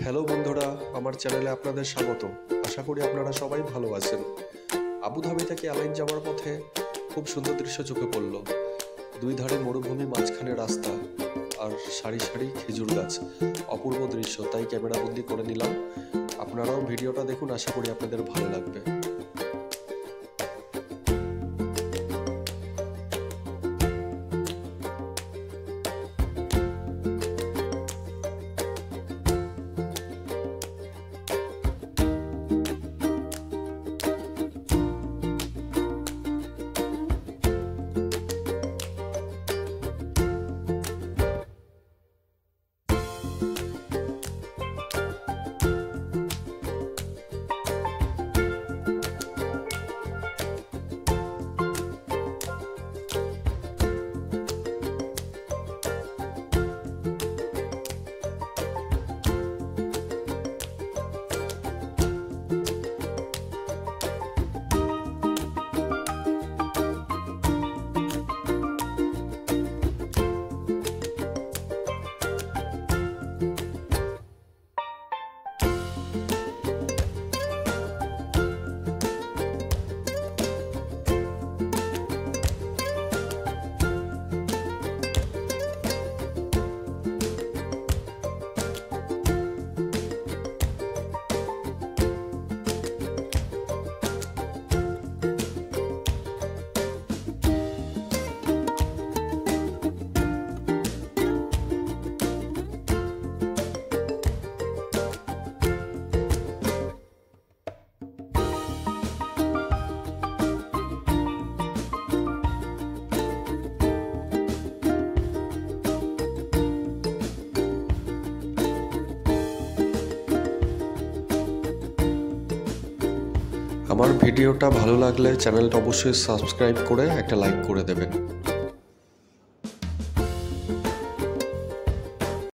Hello বন্ধুরা, আমার চ্যানেলে আপনাদের স্বাগত। আশা করি আপনারা সবাই ভালো আছেন। আবুধাবি থেকে অ্যালাইন যাওয়ার পথে খুব সুন্দর দৃশ্য চোখে পড়ল। দুই ধারে মরুভূমি, মাঝখানে রাস্তা আর সারি সারি খেজুর গাছ। অপূর্ব দৃশ্য, তাই ক্যামেরাবন্দি করে নিলাম। আপনারাও ভিডিওটা দেখুন, আশা করি আপনাদের ভালো লাগবে। আমার ভিডিওটা ভালো লাগলে চ্যানেলটা অবশ্যই সাবস্ক্রাইব করে একটা লাইক করে দেবেন।